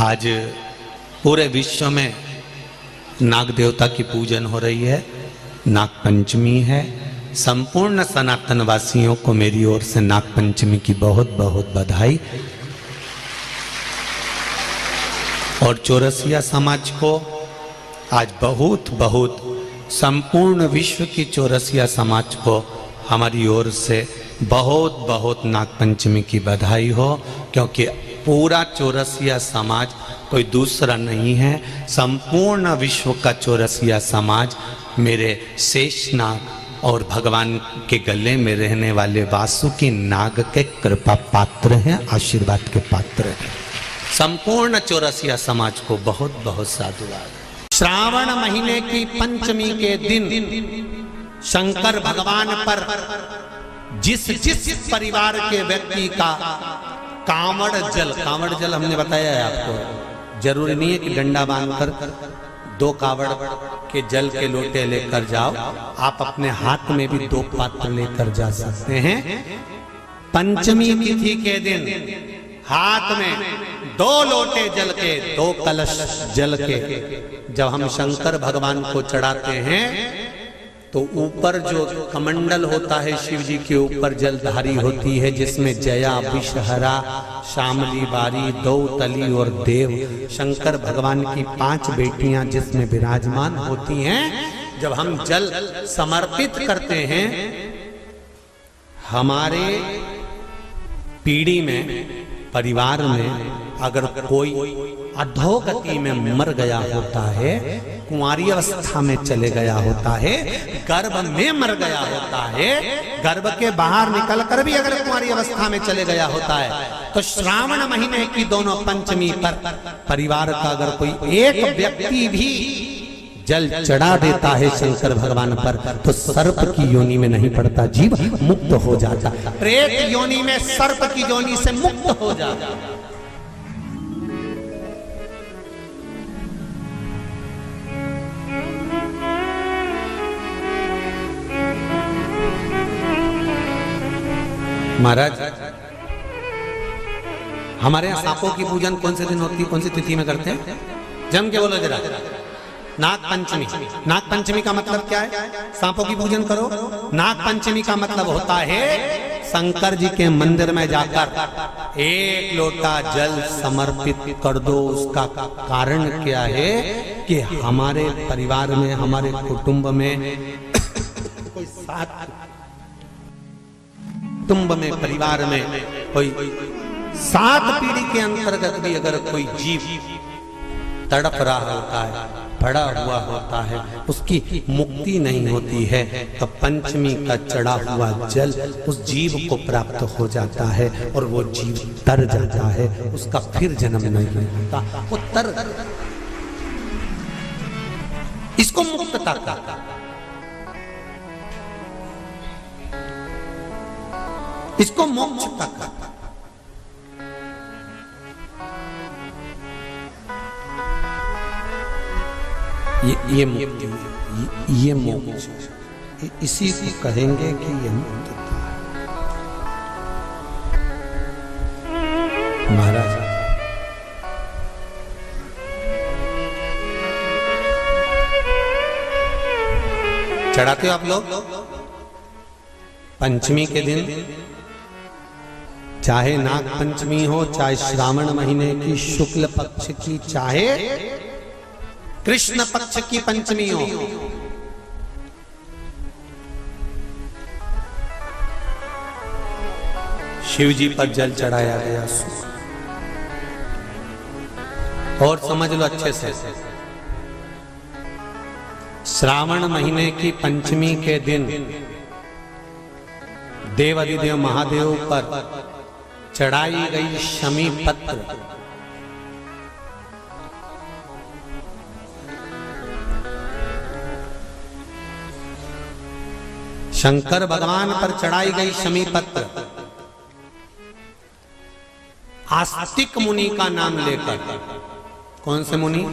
आज पूरे विश्व में नाग देवता की पूजन हो रही है, नाग पंचमी है। संपूर्ण सनातन वासियों को मेरी ओर से नाग पंचमी की बहुत बहुत बधाई। और चौरसिया समाज को आज बहुत बहुत संपूर्ण विश्व की चौरसिया समाज को हमारी ओर से बहुत बहुत नाग पंचमी की बधाई हो, क्योंकि पूरा चौरसिया समाज कोई दूसरा नहीं है। संपूर्ण विश्व का चौरसिया समाज मेरे शेषनाग और भगवान के गले में रहने वाले वासुकी नाग के कृपा पात्र हैं, आशीर्वाद के पात्र हैं। संपूर्ण चौरसिया समाज को बहुत बहुत साधुवाद। श्रावण महीने की पंचमी के दिन शंकर भगवान पर जिस जिस परिवार के व्यक्ति का कांवड़ जल हमने बताया है आपको, जरूरी नहीं है कि डंडा बांधकर 2 कावड़ के जल के लोटे लेकर जाओ, आप अपने हाथ में भी 2 पात्र लेकर जा सकते हैं। पंचमी तिथि के दिन हाथ में 2 लोटे जल के, 2 कलश जल के जब हम शंकर भगवान को चढ़ाते हैं तो ऊपर जो कमंडल होता है शिव जी के ऊपर जलधारी होती है, जिसमें जया, विषहरा, शामली, बारी, दौतली और देव शंकर भगवान की 5 बेटियां जिसमें विराजमान होती हैं। जब हम जल समर्पित करते हैं, हमारे पीढ़ी में परिवार में अगर कोई अधोगति में मर गया होता है, कुंवारी अवस्था में चले गया होता है, गर्भ में मर गया होता है, गर्भ के बाहर निकलकर भी अगर कुंवारी अवस्था में चले गया होता है, तो श्रावण महीने की दोनों पंचमी पर परिवार का अगर कोई एक व्यक्ति भी जल चढ़ा देता है शंकर भगवान पर, तो सर्प की योनि में नहीं पड़ता, जीव मुक्त हो जाता, प्रेत योनि में सर्प की योनि से मुक्त हो जाता। महाराज, हमारे यहाँ सांपों की पूजन कौन से दिन होती है, कौन सी तिथि में करते हैं? जम के बोलो जरा। नाग पंचमी। नाग पंचमी का मतलब क्या है? सांपों की पूजन करो। नाग पंचमी का मतलब होता है शंकर जी के मंदिर में जाकर 1 लोटा जल समर्पित कर दो। उसका कारण क्या है कि हमारे परिवार में, हमारे कुटुंब में कोई 7 कुटुंब में, परिवार में कोई 7 पीढ़ी के अंतर्गत भी अगर कोई जीव तड़प रहा होता है, पड़ा हुआ होता है, उसकी मुक्ति नहीं होती है, तो पंचमी का चढ़ा हुआ जल उस जीव को प्राप्त हो जाता है और वो जीव तर जाता है, उसका फिर जन्म नहीं होता, वो तर। इसको मुक्तता का, इसको मोक्ष का। ये मोक्ष, इसी को कहेंगे कि ये मुक्तता है। महाराज, चढ़ाते हो आप लोग पंचमी के दिन, चाहे नाग पंचमी हो, चाहे श्रावण महीने की शुक्ल पक्ष की, चाहे कृष्ण पक्ष की पंचमी हो, शिव जी पर जल चढ़ाया गया। और समझ लो अच्छे से, श्रावण महीने की पंचमी के दिन देवाधिदेव महादेव पर चढ़ाई गई शमी पत्र, शंकर भगवान पर चढ़ाई गई शमी पत्र आस्तिक मुनि का नाम लेकर, कौन से मुनि?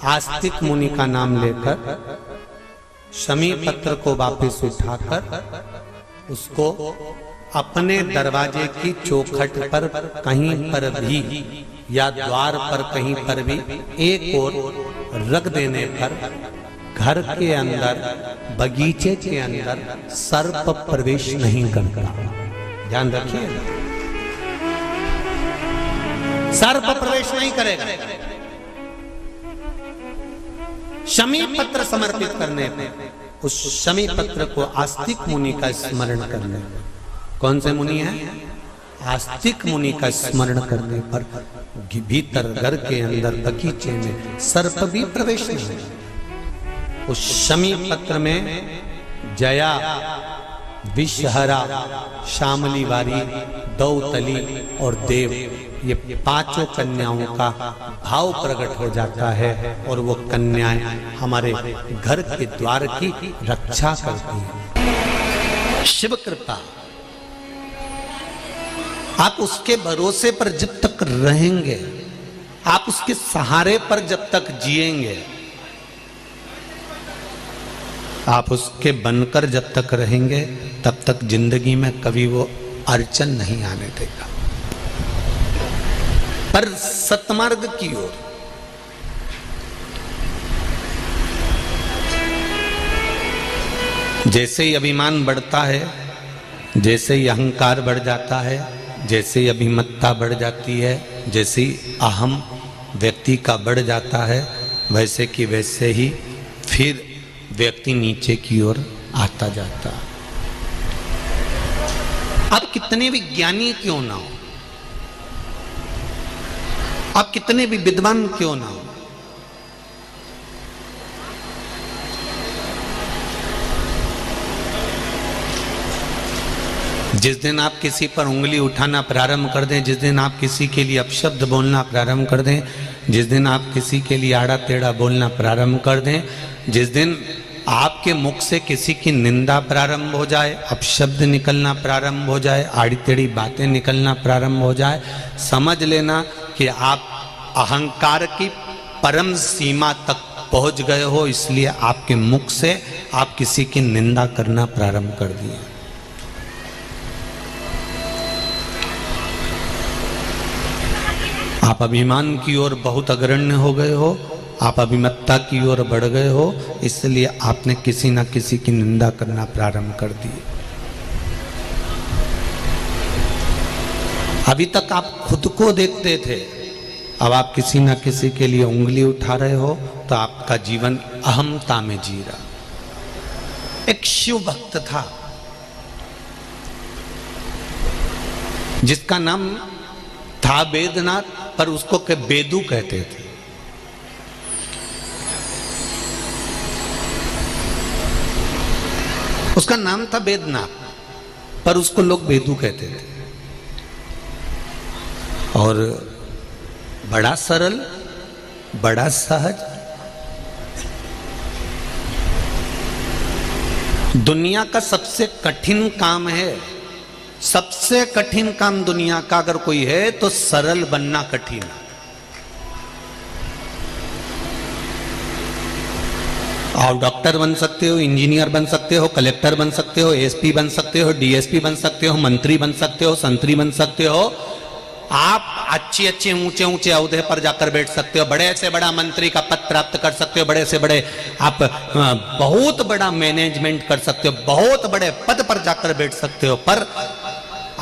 आस्तिक मुनि का नाम लेकर शमी पत्र को वापस उठाकर उसको अपने दरवाजे की चौखट पर कहीं पर भी या द्वार पर कहीं पर भी एक ओर रख देने पर घर के अंदर, बगीचे के अंदर सर्प प्रवेश नहीं करता। ध्यान रखिए, सर्प प्रवेश नहीं करेगा। शमी पत्र समर्पित करने पर, उस शमी पत्र को आस्तिक मुनि का स्मरण करने पर, कौन से मुनि है? आस्तिक मुनि का स्मरण करने पर भीतर घर के अंदर बगीचे में सर्प भी प्रवेश नहीं। उस शमी पत्र में जया, विषहरा, शामली वारी, दौतली और देव, ये पांचों कन्याओं का भाव प्रकट हो जाता है और वो कन्याएं हमारे घर के द्वार की रक्षा करती हैं। शिव कृपा, आप उसके भरोसे पर जब तक रहेंगे, आप उसके सहारे पर जब तक जिएंगे, आप उसके बनकर जब तक रहेंगे, तब तक जिंदगी में कभी वो अड़चन नहीं आने देगा। पर सतमार्ग की ओर, जैसे ही अभिमान बढ़ता है, जैसे ही अहंकार बढ़ जाता है, जैसे ही अभिमत्ता बढ़ जाती है, जैसे ही अहम व्यक्ति का बढ़ जाता है, वैसे कि वैसे ही फिर व्यक्ति नीचे की ओर आता जाता। आप कितने भी ज्ञानी क्यों ना हो, आप कितने भी विद्वान क्यों ना हो, जिस दिन आप किसी पर उंगली उठाना प्रारंभ कर दें, जिस दिन आप किसी के लिए अपशब्द बोलना प्रारंभ कर दें, जिस दिन आप किसी के लिए आड़ा टेढ़ा बोलना प्रारंभ कर दें, जिस दिन आपके मुख से किसी की निंदा प्रारंभ हो जाए, अपशब्द निकलना प्रारंभ हो जाए, आड़ी टेढ़ी बातें निकलना प्रारंभ हो जाए, समझ लेना कि आप अहंकार की परम सीमा तक पहुंच गए हो। इसलिए आपके मुख से आप किसी की निंदा करना प्रारंभ कर दिए। आप अभिमान की ओर बहुत अग्रण्य हो गए हो, आप अभिमत्ता की ओर बढ़ गए हो, इसलिए आपने किसी ना किसी की निंदा करना प्रारंभ कर दी। अभी तक आप खुद को देखते थे, अब आप किसी ना किसी के लिए उंगली उठा रहे हो, तो आपका जीवन अहमता में जी रहा। एक शिव भक्त था जिसका नाम था वेदनाथ, पर उसको के बेदू कहते थे। उसका नाम था वेदनाथ, पर उसको लोग बेदू कहते थे। और बड़ा सरल, बड़ा सहज, दुनिया का सबसे कठिन काम है, सबसे कठिन काम दुनिया का अगर कोई है तो सरल बनना कठिन है। आप डॉक्टर बन सकते हो, इंजीनियर बन सकते हो, कलेक्टर बन सकते हो, एसपी बन सकते हो, डीएसपी बन सकते हो, मंत्री बन सकते हो, संतरी बन सकते हो, आप अच्छे अच्छे ऊंचे ऊंचे ओहदे पर जाकर बैठ सकते हो, बड़े से बड़ा मंत्री का पद प्राप्त कर सकते हो, बड़े से बड़े आप बहुत बड़ा मैनेजमेंट कर सकते हो, बहुत बड़े पद पर जाकर बैठ सकते हो। पर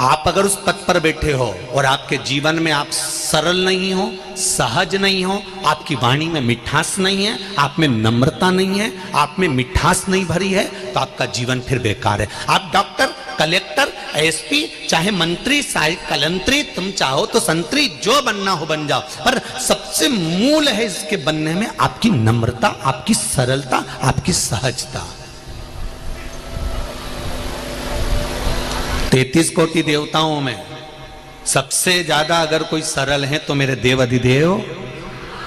आप अगर उस पद पर बैठे हो और आपके जीवन में आप सरल नहीं हो, सहज नहीं हो, आपकी वाणी में मिठास नहीं है, आप में नम्रता नहीं है, आप में मिठास नहीं भरी है, तो आपका जीवन फिर बेकार है। आप डॉक्टर, कलेक्टर, एसपी, चाहे मंत्री, कलंत्री, तुम चाहो तो संतरी, जो बनना हो बन जाओ, पर सबसे मूल है इसके बनने में आपकी नम्रता, आपकी सरलता, आपकी सहजता। 33 कोटि देवताओं में सबसे ज्यादा अगर कोई सरल है तो मेरे देव अधिदेव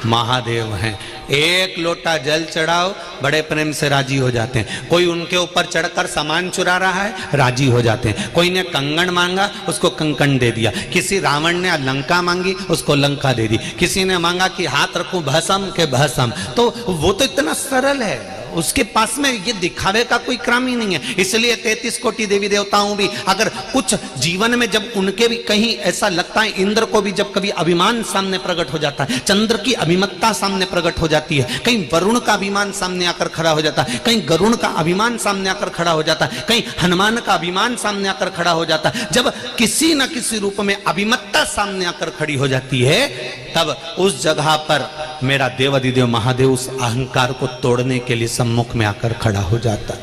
महादेव हैं। एक लोटा जल चढ़ाओ, बड़े प्रेम से राजी हो जाते हैं। कोई उनके ऊपर चढ़कर सामान चुरा रहा है, राजी हो जाते हैं। कोई ने कंगन मांगा, उसको कंकण दे दिया। किसी रावण ने लंका मांगी, उसको लंका दे दी। किसी ने मांगा कि हाथ रखूं भस्म के भस्म, तो वो तो इतना सरल है, उसके पास में ये दिखावे का कोई क्रम ही नहीं है। इसलिए 33 कोटि देवी देवताओं भी अगर कुछ जीवन में जब उनके भी कहीं ऐसा लगता है, इंद्र को भी जब कभी अभिमान सामने प्रकट हो जाता है, चंद्र की अभिमत्ता सामने प्रकट हो जाती है, कहीं वरुण का अभिमान सामने आकर खड़ा हो जाता है, कहीं गरुण का अभिमान सामने आकर खड़ा हो जाता है, कहीं हनुमान का अभिमान सामने आकर खड़ा हो जाता है। जब किसी न किसी रूप में अभिमत्ता सामने आकर खड़ी हो जाती है, तब उस जगह पर मेरा देवाधिदेव महादेव उस अहंकार को तोड़ने के लिए सम्मुख में आकर खड़ा हो जाता है।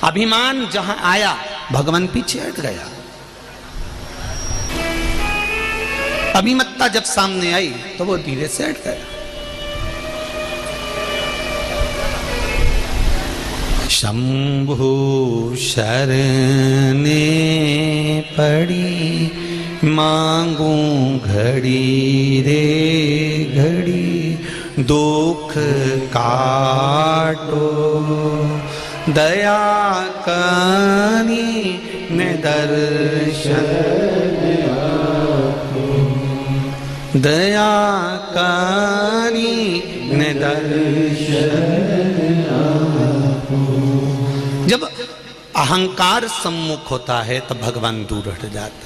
अभिमान जहां आया, भगवान पीछे हट गया। अभिमत्ता जब सामने आई तो वो धीरे से हट गया। शंभु शरणे पड़ी, मांगू घड़ी रे घड़ी, दुख काटो दया कनी ने दर्शन, दया कनी ने दर्शन। जब अहंकार सम्मुख होता है तो भगवान दूर हट जाता।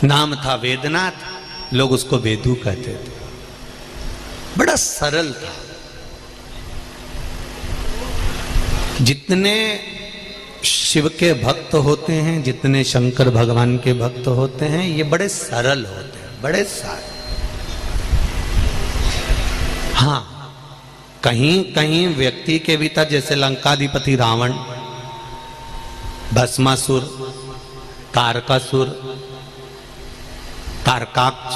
नाम था वेदनाथ, लोग उसको वेदू कहते थे, बड़ा सरल था। जितने शिव के भक्त होते हैं, जितने शंकर भगवान के भक्त होते हैं, ये बड़े सरल होते हैं, बड़े सारे। हाँ, कहीं कहीं व्यक्ति के भीतर, जैसे लंकाधिपति रावण, भस्मासुर, तारकासुर, तारकाक्ष,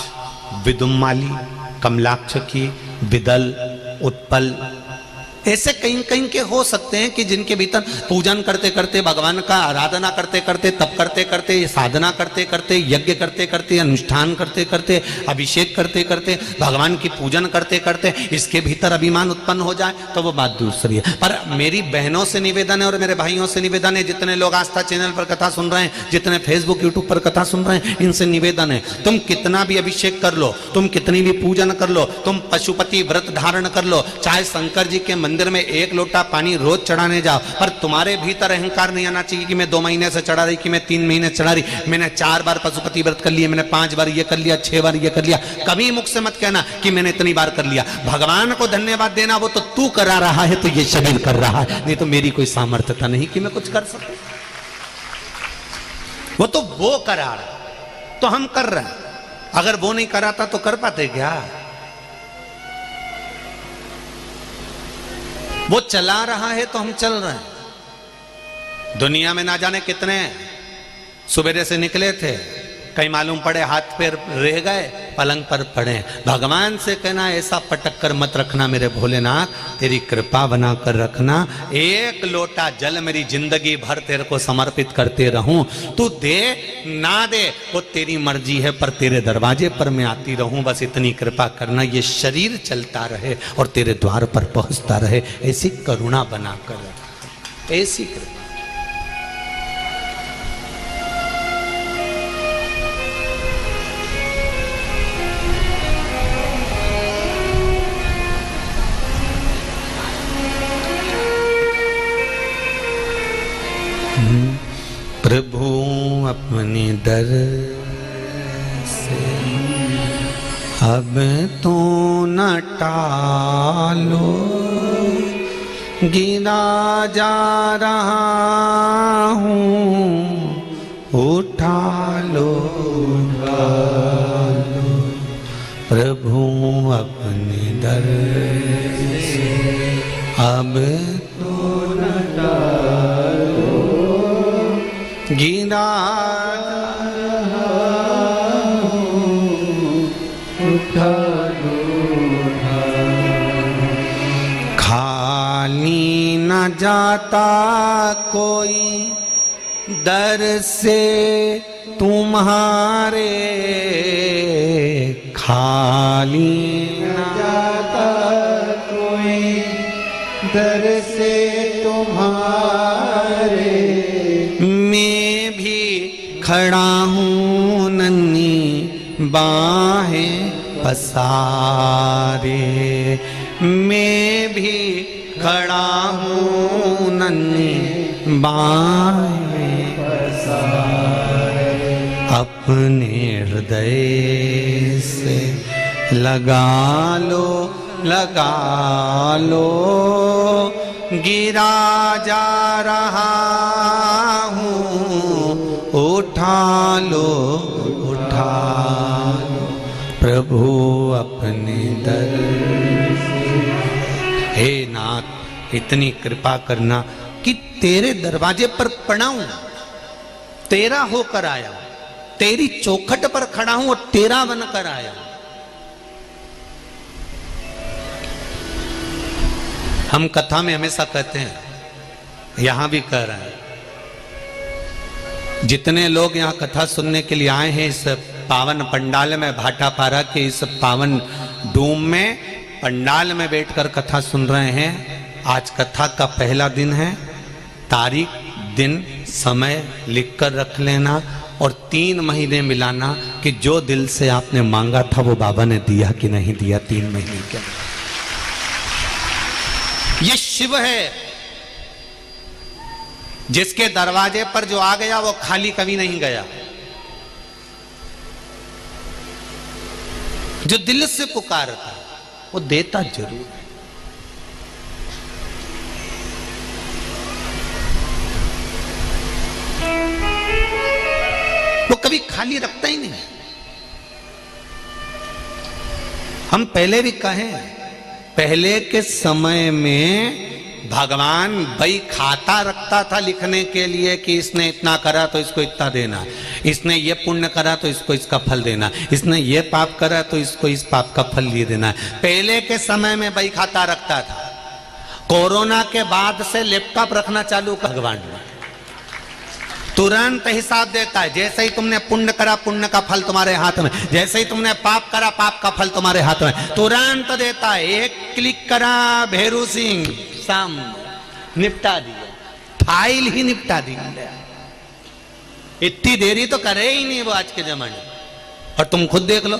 विदुम्माली, कमलाक्षकी, विदल, उत्पल, ऐसे कहीं कहीं के हो सकते हैं कि जिनके भीतर पूजन करते करते, भगवान का आराधना करते करते, तप करते करते, साधना करते करते, यज्ञ करते करते, अनुष्ठान करते करते, अभिषेक करते करते, भगवान की पूजन करते करते इसके भीतर अभिमान उत्पन्न हो जाए तो वो बात दूसरी है। पर मेरी बहनों से निवेदन है और मेरे भाइयों से निवेदन है, जितने लोग आस्था चैनल पर कथा सुन रहे हैं, जितने फेसबुक यूट्यूब पर कथा सुन रहे हैं, इनसे निवेदन है, तुम कितना भी अभिषेक कर लो, तुम कितनी भी पूजन कर लो, तुम पशुपति व्रत धारण कर लो, चाहे शंकर जी के मंदिर में 1 लोटा पानी रोज चढ़ाने जाओ, पर तुम्हारे भीतर अहंकार नहीं आना चाहिए कि मैं 2 महीने से चढ़ा रही, कि मैं 3 महीने चढ़ा रही, मैंने 4 बार पशुपति व्रत कर लिया, मैंने 5 बार ये कर लिया, 6 बार ये कर लिया। कभी मुख से मत कहना कि मैंने इतनी बार कर लिया। भगवान को धन्यवाद देना, वो तो तू करा रहा है, तो ये शरीर कर रहा है, नहीं तो मेरी कोई सामर्थ्यता नहीं कि मैं कुछ कर सकूं। वो तो वो करा रहा, तो हम कर रहे हैं। अगर वो नहीं कराता तो कर पाते क्या? वो चला रहा है तो हम चल रहे हैं। दुनिया में ना जाने कितने सुबेरे से निकले थे, कहीं मालूम पड़े हाथ पैर रह गए, पलंग पर पड़े। भगवान से कहना ऐसा पटक कर मत रखना मेरे भोलेनाथ, तेरी कृपा बना कर रखना, 1 लोटा जल मेरी जिंदगी भर तेरे को समर्पित करते रहूं, तू दे ना दे वो तेरी मर्जी है, पर तेरे दरवाजे पर मैं आती रहूं, बस इतनी कृपा करना, ये शरीर चलता रहे और तेरे द्वार पर पहुंचता रहे, ऐसी करुणा बना कर रखना, ऐसी कृपा। प्रभु अपने दर से अब तो न टालो, गिरा जा रहा हूँ, उठा लो, प्रभु अपने दर से अब तो न टालो, गिरा उठा लो, खाली न जाता कोई दर से तुम्हारे, खाली न जाता कोई दर से तुम्हारे, मैं भी खड़ा हूँ नन्ही बाहें पसारे, मैं भी खड़ा हूँ नन्ही बाहें पसारे, अपने हृदय से लगा लो गिरा जा रहा हूँ, उठा लो प्रभु अपने दर से। हे नाथ, इतनी कृपा करना कि तेरे दरवाजे पर पड़ा हूं, तेरा होकर आया हूं, तेरी चौखट पर खड़ा हूं और तेरा बनकर आया हूं। हम कथा में हमेशा कहते हैं, यहां भी कह रहे हैं, जितने लोग यहां कथा सुनने के लिए आए हैं इस पावन पंडाल में, भाटापारा के इस पावन डूम में पंडाल में बैठकर कथा सुन रहे हैं, आज कथा का पहला दिन है। तारीख, दिन, समय लिखकर रख लेना और 3 महीने मिलाना कि जो दिल से आपने मांगा था वो बाबा ने दिया कि नहीं दिया 3 महीने के। ये शिव है, जिसके दरवाजे पर जो आ गया वो खाली कभी नहीं गया। जो दिल से पुकारता वो देता जरूर है। वो कभी खाली रखता ही नहीं। हम पहले भी कहें, पहले के समय में भगवान भाई खाता रखता था लिखने के लिए कि इसने इतना करा तो इसको इतना देना, इसने ये पुण्य करा तो इसको इसका फल देना, इसने ये पाप करा तो इसको इस पाप का फल ये देना। पहले के समय में भाई खाता रखता था। कोरोना के बाद से लैपटॉप रखना चालू कर भगवान ने, तुरंत हिसाब देता है। जैसे ही तुमने पुण्य करा पुण्य का फल तुम्हारे हाथ में, जैसे ही तुमने पाप करा पाप का फल तुम्हारे हाथ में, तुरंत देता है। एक क्लिक करा भेरू सिंह सामने, निपटा दिया, फाइल ही निपटा दी। इतनी देरी तो करे ही नहीं वो आज के जमाने। और तुम खुद देख लो,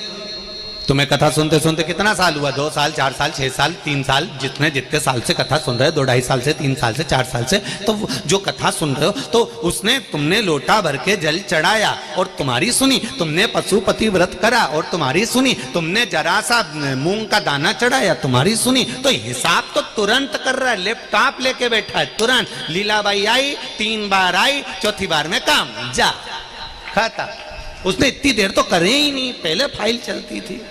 तुम्हें कथा सुनते सुनते कितना साल हुआ? 2 साल, 4 साल, 6 साल, 3 साल, जितने साल से कथा सुन रहे हो, 2-2.5 साल से, 3 साल से, 4 साल से, तो जो कथा सुन रहे हो तो उसने तुमने लोटा भर के जल चढ़ाया और तुम्हारी सुनी, तुमने पशुपति व्रत करा और तुम्हारी सुनी, तुमने जरा सा मूंग का दाना चढ़ाया तुम्हारी सुनी। तो हिसाब तो तुरंत कर रहा है, लैपटॉप लेके बैठा है तुरंत। लीलाबाई आई, 3 बार आई, चौथी बार में काम जा खाता। उसने इतनी देर तो करे ही नहीं। पहले फाइल चलती थी,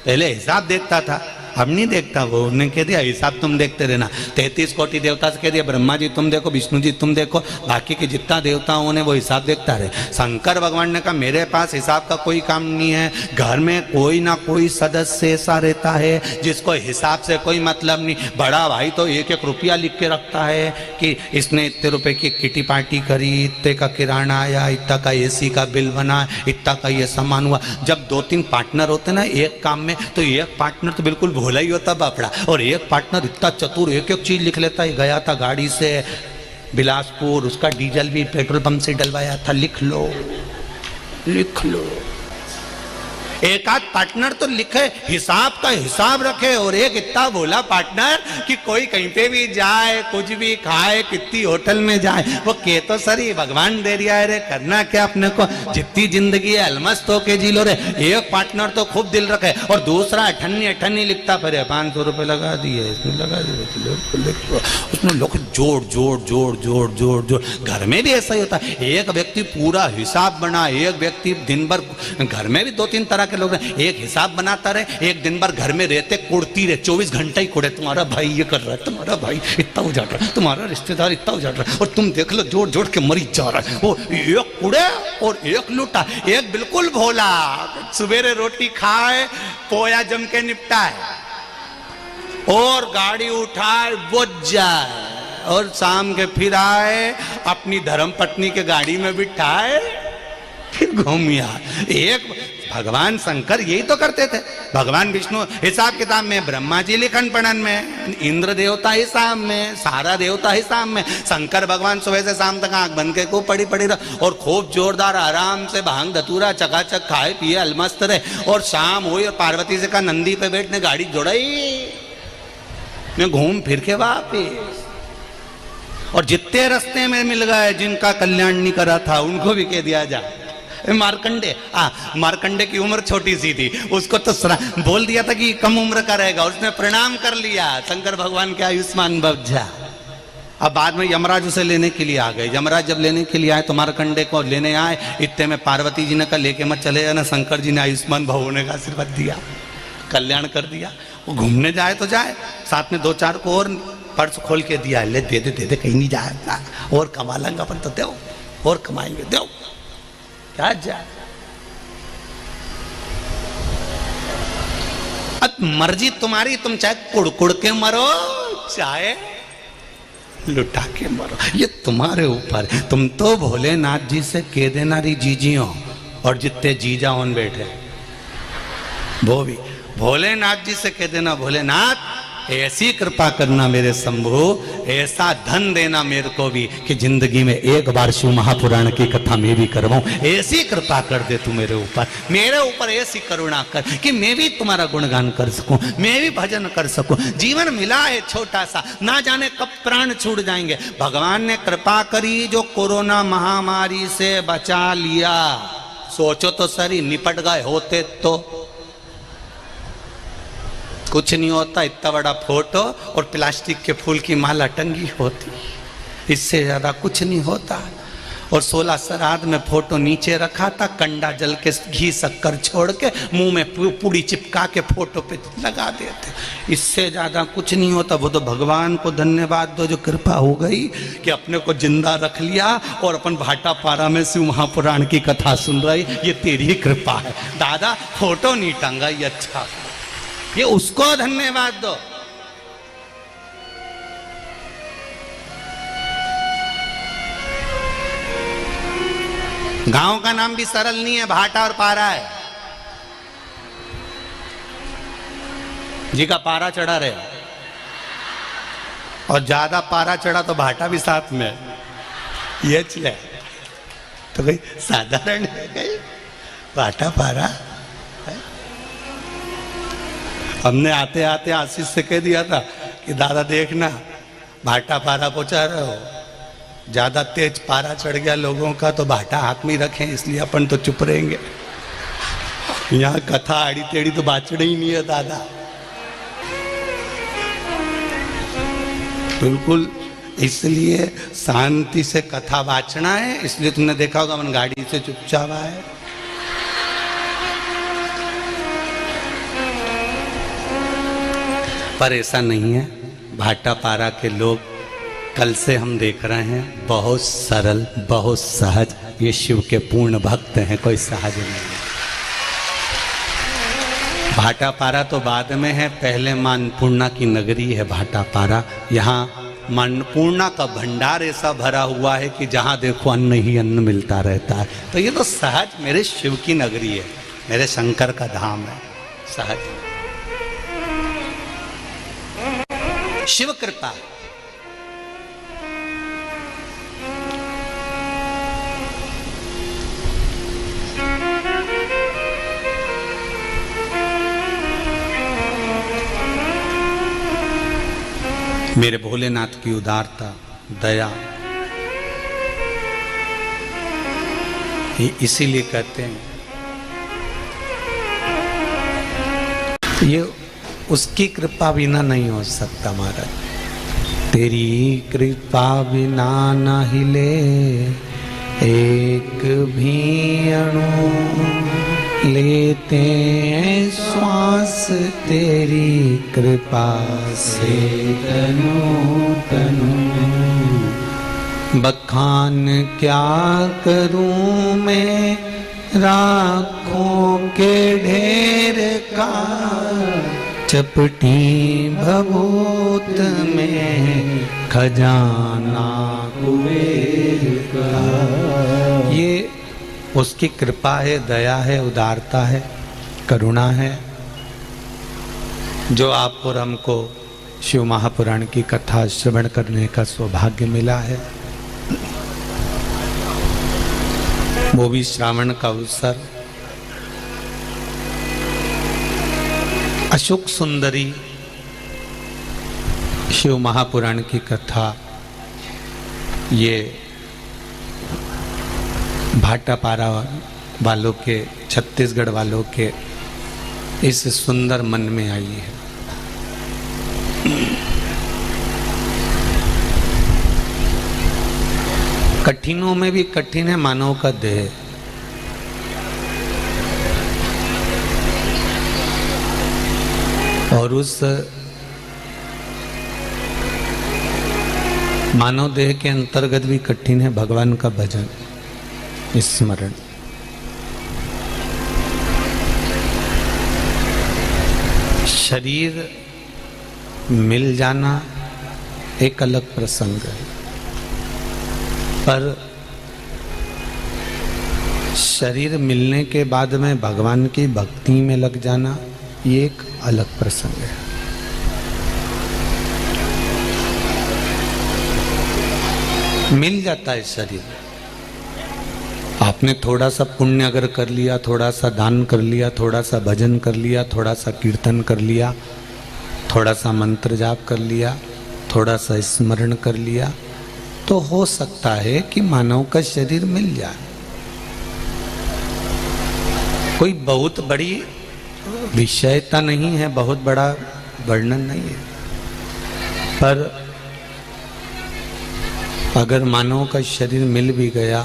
पहले हिसाब देखता था, अब नहीं देखता वो। उन्होंने कह दिया हिसाब तुम देखते रहना। 33 कोटि देवता से कह दिया ब्रह्मा जी तुम देखो, विष्णु जी तुम देखो, बाकी के जितना देवता उन्हें वो हिसाब देखता रहे। शंकर भगवान ने कहा मेरे पास हिसाब का कोई काम नहीं है। घर में कोई ना कोई सदस्य ऐसा रहता है जिसको हिसाब से कोई मतलब नहीं। बड़ा भाई तो 1-1 रुपया लिख के रखता है कि इसने इतने रुपए की किटी पार्टी करी, इतने का किराना आया, इतना का AC का बिल बना, इतना का ये सामान हुआ। जब 2-3 पार्टनर होते ना एक काम में, तो एक पार्टनर तो बिल्कुल भोला ही होता बापड़ा, और एक पार्टनर इतना चतुर 1-1 चीज लिख लेता है। गया था गाड़ी से बिलासपुर, उसका डीजल भी पेट्रोल पंप से डलवाया था, लिख लो। एक आध पार्टनर तो लिखे, हिसाब का हिसाब रखे, और एक इतना बोला पार्टनर कि कोई कहीं पे भी जाए, कुछ भी खाए, कितनी होटल में जाए, वो कह तो सरी भगवान दे दिया है रे, करना क्या अपने को, जितनी जिंदगी है अलमस्त होके जी लो रे। एक पार्टनर तो खूब दिल रखे और दूसरा अठन्नी लिखता फिर 500 रुपए लगा दिए, इसमें लगा दिए, उसमें लोग जोड़। घर में भी ऐसा ही होता है। एक व्यक्ति पूरा हिसाब बना, एक व्यक्ति दिन भर, घर में भी 2-3 तरह के लोग हैं। एक हिसाब बनाता रहे, एक दिन भर घर में रहते कुड़ती रहे, 24 घंटा ही कुड़े, तुम्हारा भाई ये कर रहा है, तुम्हारा भाई इतना उजाड़ रहा है, तुम्हारा रिश्तेदार इतना उजाड़ रहा है, और तुम देख लो जोड़ के मरी जा रहा है। वो एक कुड़े और एक लूटा, एक बिल्कुल भोला, सवेरे रोटी खाए, पोया जम के निपटाए और गाड़ी उठाए बुझ जाए, और शाम के फिर आए, अपनी धर्म पत्नी के गाड़ी में बिठाए, फिर घूमिया। एक भगवान शंकर यही तो करते थे। भगवान विष्णु हिसाब किताब में, ब्रह्मा जी लिखन पढ़न में, इंद्र देवता हिसाब में, सारा देवता हिसाब में, शंकर भगवान सुबह से शाम तक आंख बंद के खूब पड़ी रहे और खूब जोरदार आराम से भांग धतूरा चकाचक खाए पिए अलमस्त रहे। और शाम हुई और पार्वती से कहा नंदी पे बैठने गाड़ी जोड़ाई, मैं घूम फिर के वापिस। और जितने रास्ते में मिल गए जिनका कल्याण नहीं करा था उनको भी कह दिया जाए। मार्कंडे की उम्र छोटी सी थी, उसको तो बोल दिया था कि कम उम्र का रहेगा, उसने प्रणाम कर लिया, शंकर भगवान के आयुष्मान भव जा। अब बाद में यमराज उसे लेने के लिए आ गए। यमराज जब लेने के लिए आए तो मार्कंडे को लेने आए, इतने में पार्वती जी ने कहा लेके मत चले जाना, शंकर जी ने आयुष्मान भव होने का आशीर्वाद दिया, कल्याण कर दिया। वो घूमने जाए तो जाए, साथ में 2-4 को और पर्स खोल के दिया, ले दे दे कहीं नहीं जाए ना, और कमा लेंगे अपन तो दो, और कमाएंगे दो, क्या जाए। अब मर्जी तुम्हारी, तुम चाहे कुड़ के मरो चाहे लुटा के मरो, ये तुम्हारे ऊपर। तुम तो भोलेनाथ जी से कह देना री जीजियों, और जितने जीजा उन बैठे वो भी भोलेनाथ जी से कह देना भोलेनाथ ऐसी कृपा करना मेरे शंभु, ऐसा धन देना मेरे को भी कि जिंदगी में एक बार शिव महापुराण की कथा मैं भी करवाऊं। ऐसी कृपा कर दे तू मेरे ऊपर ऐसी करुणा कर कि मैं भी तुम्हारा गुणगान कर सकूं, मैं भी भजन कर सकूं। जीवन मिला है छोटा सा, ना जाने कब प्राण छूट जाएंगे। भगवान ने कृपा करी जो कोरोना महामारी से बचा लिया। सोचो तो सही, निपट गए होते तो कुछ नहीं होता, इतना बड़ा फोटो और प्लास्टिक के फूल की माला टंगी होती, इससे ज्यादा कुछ नहीं होता। और 16 श्राद्ध में फोटो नीचे रखा था, कंडा जल के घी शक्कर छोड़ के मुंह में पूड़ी चिपका के फोटो पे लगा देते, इससे ज्यादा कुछ नहीं होता। वो तो भगवान को धन्यवाद दो जो कृपा हो गई कि अपने को जिंदा रख लिया और अपन भाटापारा में शिव महापुराण की कथा सुन रही। ये तेरी ही कृपा है दादा, फोटो नहीं टंगा, ये अच्छा, ये उसको धन्यवाद दो। गांव का नाम भी सरल नहीं है, भाटा और पारा है। जी का पारा चढ़ा रहे, और ज्यादा पारा चढ़ा तो भाटा भी साथ में, ये चले तो भाई साधारण है गई भाटा पारा। हमने आते आते आशीष से कह दिया था कि दादा देखना भाटा पारा पहुंचा रहे हो, ज्यादा तेज पारा चढ़ गया लोगों का तो भाटा हाथ में रखें, इसलिए अपन तो चुप रहेंगे। यहाँ कथा आड़ी टेढ़ी तो बाचड़ ही नहीं है दादा, बिल्कुल। इसलिए शांति से कथा बाचना है, इसलिए तुमने देखा होगा मन गाड़ी से चुपचाप आए। पर ऐसा नहीं है, भाटापारा के लोग कल से हम देख रहे हैं बहुत सरल, बहुत सहज, ये शिव के पूर्ण भक्त हैं, कोई सहज नहीं है। भाटापारा तो बाद में है, पहले मां अन्नपूर्णा की नगरी है भाटापारा। यहाँ मां अन्नपूर्णा का भंडार ऐसा भरा हुआ है कि जहाँ देखो अन्न ही अन्न मिलता रहता है। तो ये तो सहज मेरे शिव की नगरी है, मेरे शंकर का धाम है, सहज शिव कृपा। मेरे भोलेनाथ की उदारता, दया, इसीलिए कहते हैं ये उसकी कृपा बिना नहीं हो सकता महाराज। तेरी कृपा बिना न हिले एक भी अणु, लेते हैं श्वास तेरी कृपा से तनु तनु। बखान क्या करूं मैं राखों के ढेर का, चपटी भभूत में खजाना कुबेर का। ये उसकी कृपा है, दया है, उदारता है, करुणा है, जो आप और हमको शिव महापुराण की कथा श्रवण करने का सौभाग्य मिला है। वो भी श्रावण का अवसर। अशोक सुंदरी शिव महापुराण की कथा, ये भाटापारा वालों के, छत्तीसगढ़ वालों के इस सुंदर मन में आई है। कठिनों में भी कठिन है मानव का देह। और उस मानव देह के अंतर्गत भी कठिन है भगवान का भजन, स्मरण। शरीर मिल जाना एक अलग प्रसंग है, पर शरीर मिलने के बाद में भगवान की भक्ति में लग जाना ये एक अलग प्रसंग है। मिल जाता है शरीर, आपने थोड़ा सा पुण्य अगर कर लिया, थोड़ा सा दान कर लिया, थोड़ा सा भजन कर लिया, थोड़ा सा कीर्तन कर लिया, थोड़ा सा मंत्र जाप कर लिया, थोड़ा सा स्मरण कर लिया, तो हो सकता है कि मानव का शरीर मिल जाए। कोई बहुत बड़ी विषयता नहीं है, बहुत बड़ा वर्णन नहीं है, पर अगर मानव का शरीर मिल भी गया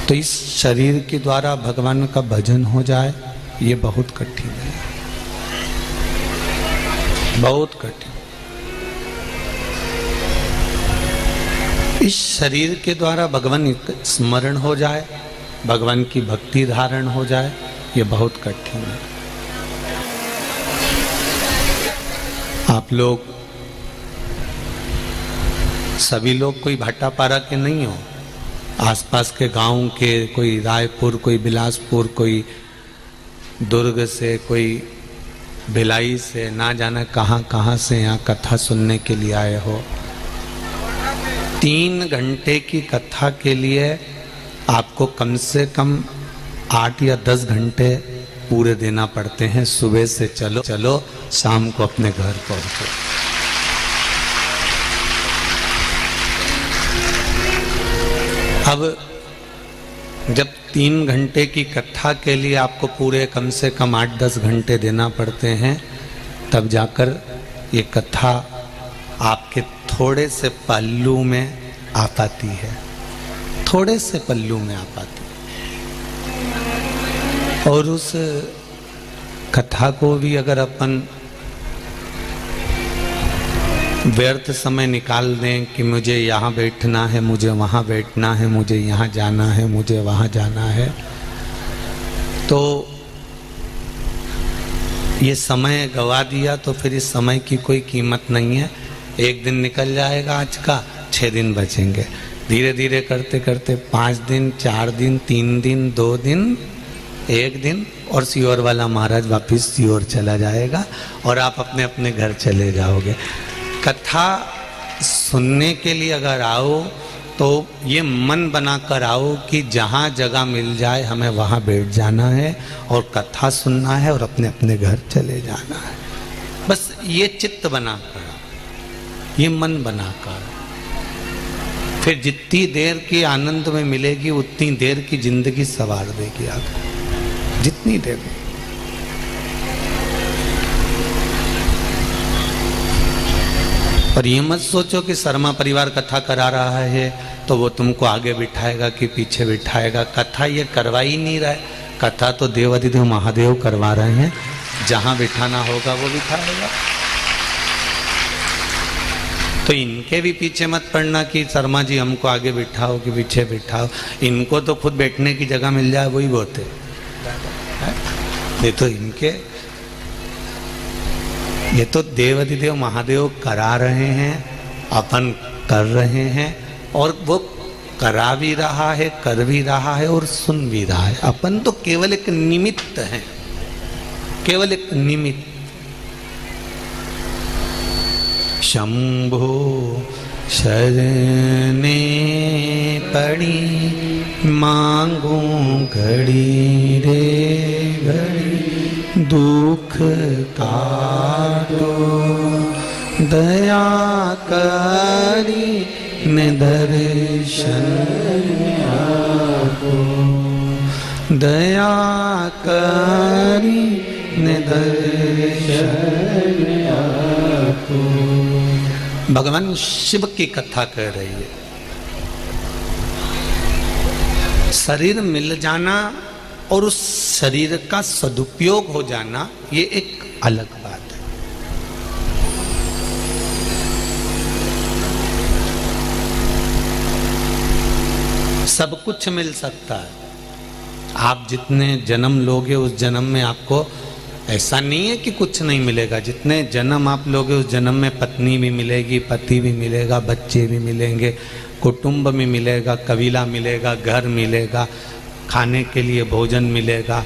तो इस शरीर के द्वारा भगवान का भजन हो जाए, ये बहुत कठिन है, बहुत कठिन। इस शरीर के द्वारा भगवान स्मरण हो जाए, भगवान की भक्ति धारण हो जाए, ये बहुत कठिन है। आप लोग सभी लोग कोई भाटापारा के नहीं हो, आसपास के गांव के, कोई रायपुर, कोई बिलासपुर, कोई दुर्ग से, कोई भिलाई से, ना जाना कहाँ कहाँ से यहाँ कथा सुनने के लिए आए हो। 3 घंटे की कथा के लिए आपको कम से कम 8 या 10 घंटे पूरे देना पड़ते हैं। सुबह से चलो चलो, शाम को अपने घर पहुंचो। अब जब 3 घंटे की कथा के लिए आपको पूरे कम से कम 8-10 घंटे देना पड़ते हैं, तब जाकर ये कथा आपके थोड़े से पल्लू में आ पाती है, थोड़े से पल्लू में आ पाती है। और उस कथा को भी अगर अपन व्यर्थ समय निकाल दें कि मुझे यहाँ बैठना है, मुझे वहाँ बैठना है, मुझे यहाँ जाना है, मुझे वहाँ जाना है, तो ये समय गवा दिया तो फिर इस समय की कोई कीमत नहीं है। एक दिन निकल जाएगा आज का, 6 दिन बचेंगे। धीरे धीरे करते करते 5 दिन, 4 दिन, 3 दिन, 2 दिन, 1 दिन, और सीहोर वाला महाराज वापिस सीहोर चला जाएगा और आप अपने अपने घर चले जाओगे। कथा सुनने के लिए अगर आओ तो ये मन बनाकर आओ कि जहाँ जगह मिल जाए हमें वहाँ बैठ जाना है और कथा सुनना है और अपने अपने घर चले जाना है। बस ये चित्त बनाकर, ये मन बनाकर, फिर जितनी देर की आनंद में मिलेगी उतनी देर की जिंदगी सवार देगी आपको, जितनी देर में। और ये मत सोचो कि शर्मा परिवार कथा करा रहा है तो वो तुमको आगे बिठाएगा कि पीछे बिठाएगा। कथा ये करवा ही नहीं रहा है, कथा तो देवाधिदेव महादेव करवा रहे हैं। जहाँ बिठाना होगा वो बिठाएगा। तो इनके भी पीछे मत पड़ना कि शर्मा जी हमको आगे बिठाओ कि पीछे बिठाओ। इनको तो खुद बैठने की जगह मिल जाए वही बहुत है। ये तो इनके, ये तो देवाधिदेव महादेव करा रहे हैं, अपन कर रहे हैं। और वो करा भी रहा है, कर भी रहा है और सुन भी रहा है। अपन तो केवल एक निमित्त हैं, केवल एक निमित्त। शंभो शरणे पड़ी मांगू घड़ी रे घड़ी, दुख काटो दया करी निदर्शन आपको, दया करी निदर्शन आपको। भगवान शिव की कथा कर रही है। शरीर मिल जाना और उस शरीर का सदुपयोग हो जाना, ये एक अलग बात है। सब कुछ मिल सकता है। आप जितने जन्म लोगे उस जन्म में आपको, ऐसा नहीं है कि कुछ नहीं मिलेगा। जितने जन्म आप लोगे उस जन्म में पत्नी भी मिलेगी, पति भी मिलेगा, बच्चे भी मिलेंगे, कुटुंब भी मिलेगा, कबीला मिलेगा, घर मिलेगा, खाने के लिए भोजन मिलेगा,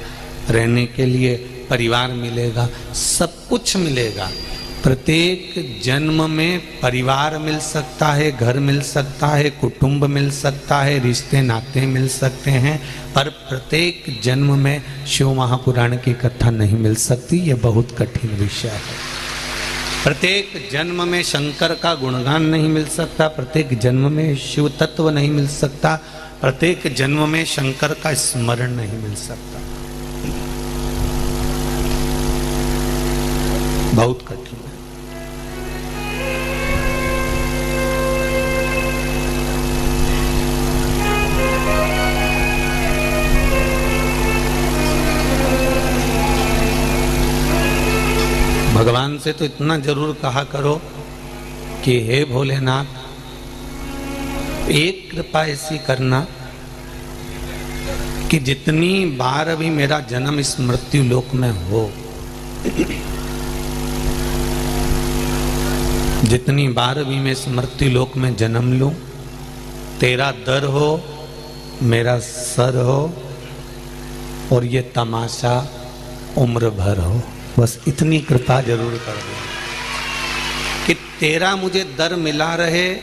रहने के लिए परिवार मिलेगा, सब कुछ मिलेगा। प्रत्येक जन्म में परिवार मिल सकता है, घर मिल सकता है, कुटुंब मिल सकता है, रिश्ते नाते मिल सकते हैं, पर प्रत्येक जन्म में शिव महापुराण की कथा नहीं मिल सकती। ये बहुत कठिन विषय है। प्रत्येक जन्म में शंकर का गुणगान नहीं मिल सकता, प्रत्येक जन्म में शिव तत्व नहीं मिल सकता, प्रत्येक जन्म में शंकर का स्मरण नहीं मिल सकता। बहुत कठिन है। भगवान से तो इतना जरूर कहा करो कि हे भोलेनाथ, एक कृपा ऐसी करना कि जितनी बार भी मेरा जन्म इस मृत्यु लोक में हो, जितनी बार भी मैं इस मृत्यु लोक में जन्म लूं, तेरा दर हो, मेरा सर हो और ये तमाशा उम्र भर हो। बस इतनी कृपा जरूर कर दो कि तेरा मुझे दर मिला रहे,